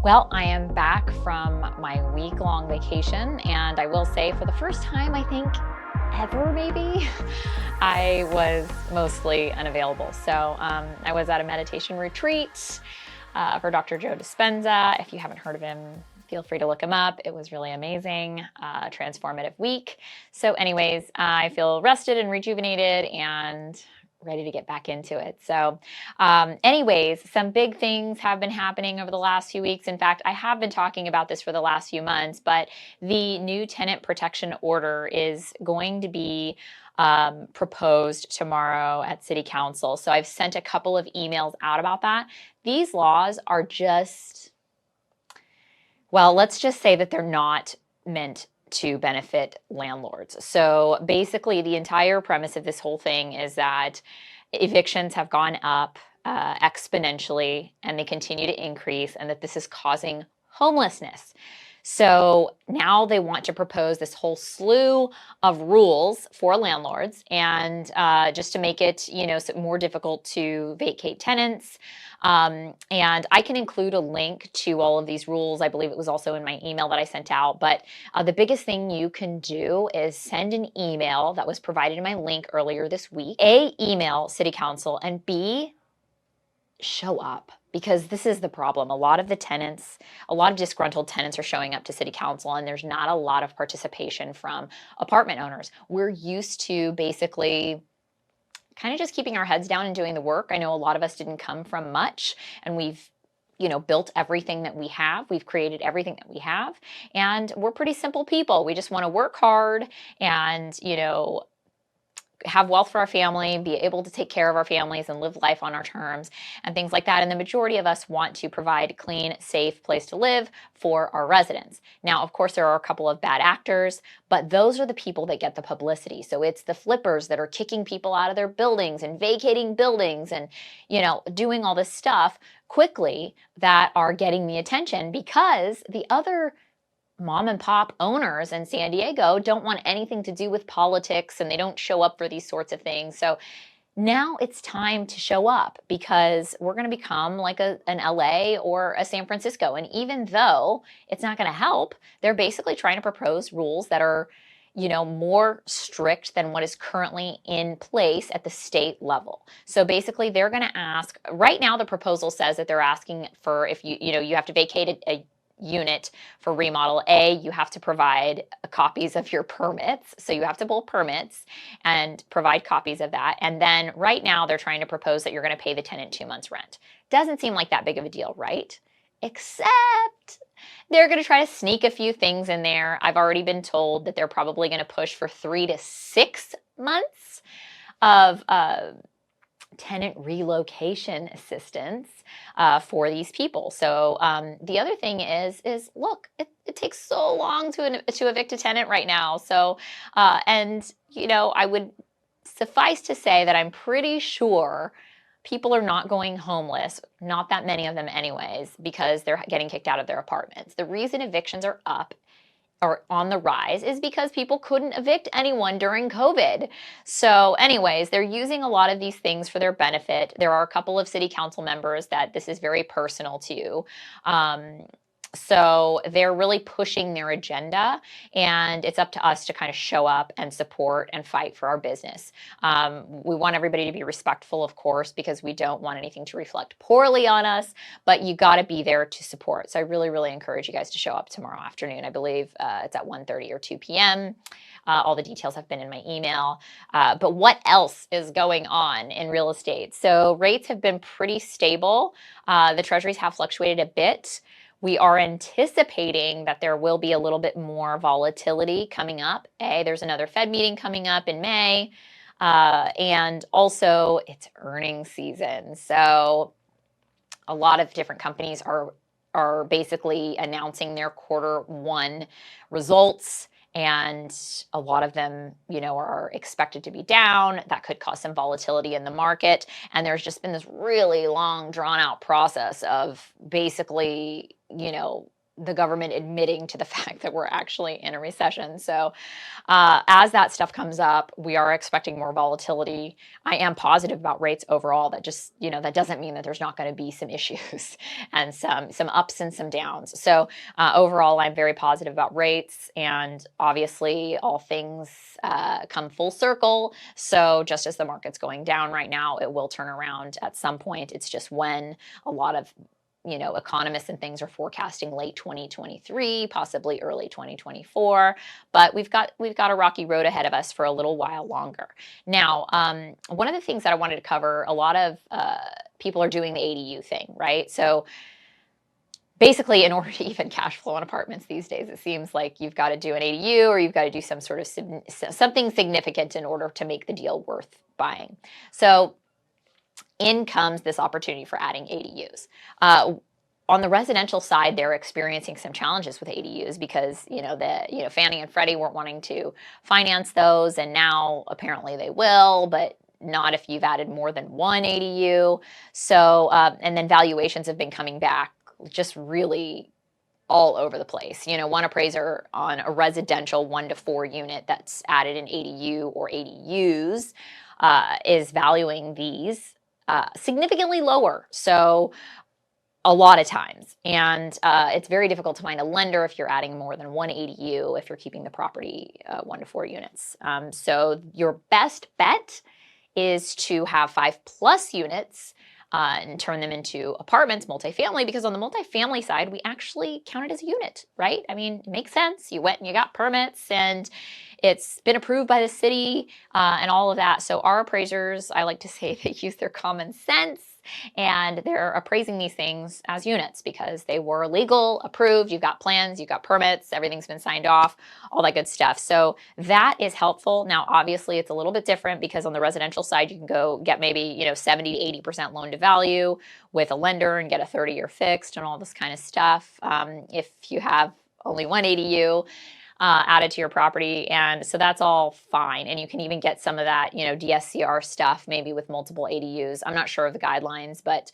Well, I am back from my week-long vacation, and I will say for the first time, I think ever maybe, I was mostly unavailable. So I was at a meditation retreat for Dr. Joe Dispenza. If you haven't heard of him, feel free to look him up. It was really amazing, transformative week. So anyways, I feel rested and rejuvenated and ready to get back into it. So anyways, some big things have been happening over the last few weeks. In fact, I have been talking about this for the last few months, but the new tenant protection order is going to be proposed tomorrow at City Council. So I've sent a couple of emails out about that. These laws are just, well, let's just say that they're not meant to benefit landlords. So basically, the entire premise of this whole thing is that evictions have gone up exponentially and they continue to increase, and that this is causing homelessness. So now they want to propose this whole slew of rules for landlords, and just to make it, more difficult to vacate tenants. And I can include a link to all of these rules. I believe it was also in my email that I sent out. But the biggest thing you can do is send an email that was provided in my link earlier this week. A, email City Council, and B, show up, because this is the problem. A lot of disgruntled tenants are showing up to City Council, and there's not a lot of participation from apartment owners. We're used to basically kind of just keeping our heads down and doing the work. I know a lot of us didn't come from much, and we've built everything that we have. We've created everything that we have, and we're pretty simple people. We just want to work hard and, have wealth for our family, be able to take care of our families and live life on our terms and things like that. And the majority of us want to provide a clean, safe place to live for our residents. Now, of course, there are a couple of bad actors, but those are the people that get the publicity. So it's the flippers that are kicking people out of their buildings and vacating buildings and, doing all this stuff quickly that are getting the attention, because the other mom and pop owners in San Diego don't want anything to do with politics, and they don't show up for these sorts of things. So now it's time to show up, because we're going to become like an LA or a San Francisco. And even though it's not going to help, they're basically trying to propose rules that are, more strict than what is currently in place at the state level. So basically, they're going to ask, right now the proposal says that they're asking for, if you have to vacate a unit for remodel, you have to provide copies of your permits. So you have to pull permits and provide copies of that. And then right now they're trying to propose that you're going to pay the tenant 2 months rent. Doesn't seem like that big of a deal, right? Except they're going to try to sneak a few things in there. I've already been told that they're probably going to push for 3 to 6 months of tenant relocation assistance for these people. So the other thing is look, it takes so long to evict a tenant right now. So I would suffice to say that I'm pretty sure people are not going homeless, not that many of them anyways, because they're getting kicked out of their apartments. The reason evictions are up or on the rise is because people couldn't evict anyone during COVID. So anyways, they're using a lot of these things for their benefit. There are a couple of city council members that this is very personal to. So they're really pushing their agenda, and it's up to us to kind of show up and support and fight for our business. We want everybody to be respectful, of course, because we don't want anything to reflect poorly on us, but you got to be there to support. So I really, really encourage you guys to show up tomorrow afternoon. I believe it's at 1:30 or 2 p.m. All the details have been in my email. But what else is going on in real estate? So rates have been pretty stable. The treasuries have fluctuated a bit. We are anticipating that there will be a little bit more volatility coming up. There's another Fed meeting coming up in May. And also it's earnings season. So a lot of different companies are basically announcing their quarter 1 results. And a lot of them, are expected to be down. That could cause some volatility in the market. And there's just been this really long, drawn out process of basically, the government admitting to the fact that we're actually in a recession. So as that stuff comes up, we are expecting more volatility. I am positive about rates overall. That just, that doesn't mean that there's not going to be some issues and some ups and some downs. So overall, I'm very positive about rates, and obviously all things come full circle. So just as the market's going down right now, it will turn around at some point. It's just when. A lot of economists and things are forecasting late 2023, possibly early 2024, but we've got a rocky road ahead of us for a little while longer. Now, one of the things that I wanted to cover, a lot of people are doing the ADU thing, right? So basically, in order to even cash flow on apartments these days, it seems like you've got to do an ADU or you've got to do some sort of something significant in order to make the deal worth buying. So in comes this opportunity for adding ADUs. On the residential side, they're experiencing some challenges with ADUs because Fannie and Freddie weren't wanting to finance those, and now apparently they will, but not if you've added more than one ADU. So and then valuations have been coming back just really all over the place. One appraiser on a residential 1 to 4 unit that's added an ADU or ADUs is valuing these significantly lower. So a lot of times. And it's very difficult to find a lender if you're adding more than one ADU, if you're keeping the property 1 to 4 units. So your best bet is to have 5+ units and turn them into apartments, multifamily, because on the multifamily side, we actually count it as a unit, right? I mean, it makes sense. You went and you got permits and it's been approved by the city and all of that. So our appraisers, I like to say, they use their common sense and they're appraising these things as units because they were legal, approved, you've got plans, you've got permits, everything's been signed off, all that good stuff. So that is helpful. Now, obviously, it's a little bit different because on the residential side, you can go get maybe 70 to 80% loan to value with a lender and get a 30-year fixed and all this kind of stuff. If you have only one ADU, added to your property. And so that's all fine. And you can even get some of that, DSCR stuff, maybe with multiple ADUs. I'm not sure of the guidelines, but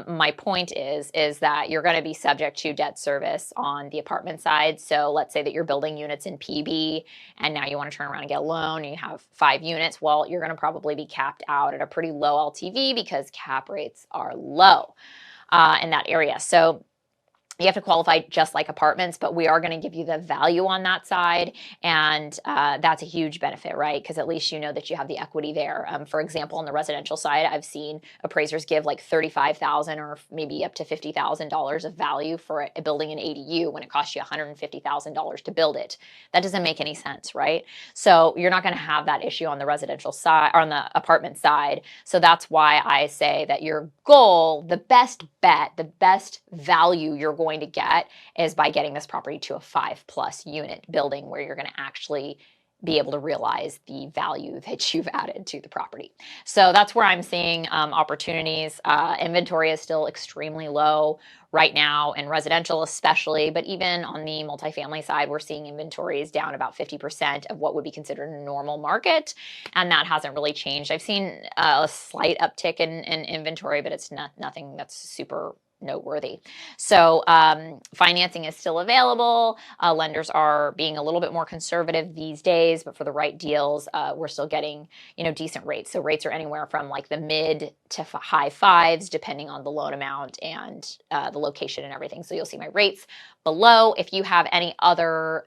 my point is that you're going to be subject to debt service on the apartment side. So let's say that you're building units in PB and now you want to turn around and get a loan and you have 5 units. Well, you're going to probably be capped out at a pretty low LTV because cap rates are low in that area. So you have to qualify just like apartments, but we are going to give you the value on that side. And that's a huge benefit, right? Because at least you know that you have the equity there. For example, on the residential side, I've seen appraisers give like $35,000 or maybe up to $50,000 of value for building an ADU when it costs you $150,000 to build it. That doesn't make any sense, right? So you're not going to have that issue on the residential side or on the apartment side. So that's why I say that your goal, the best bet, the best value you're going to get is by getting this property to a 5+ unit building where you're going to actually be able to realize the value that you've added to the property. So that's where I'm seeing opportunities. Inventory is still extremely low right now in residential especially, but even on the multifamily side, we're seeing inventories down about 50% of what would be considered a normal market, and that hasn't really changed. I've seen a slight uptick in inventory, but it's nothing that's super noteworthy. So financing is still available. Lenders are being a little bit more conservative these days, but for the right deals, we're still getting decent rates. So rates are anywhere from like the mid to high 5s, depending on the loan amount and the location and everything. So you'll see my rates below. If you have any other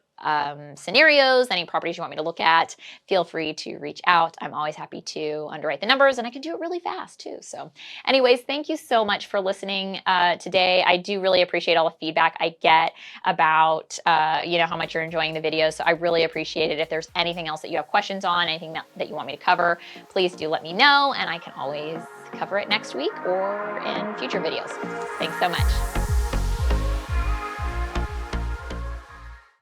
scenarios, any properties you want me to look at, feel free to reach out. I'm always happy to underwrite the numbers and I can do it really fast too. So anyways, thank you so much for listening today. I do really appreciate all the feedback I get about, how much you're enjoying the videos. So I really appreciate it. If there's anything else that you have questions on, anything that you want me to cover, please do let me know and I can always cover it next week or in future videos. Thanks so much.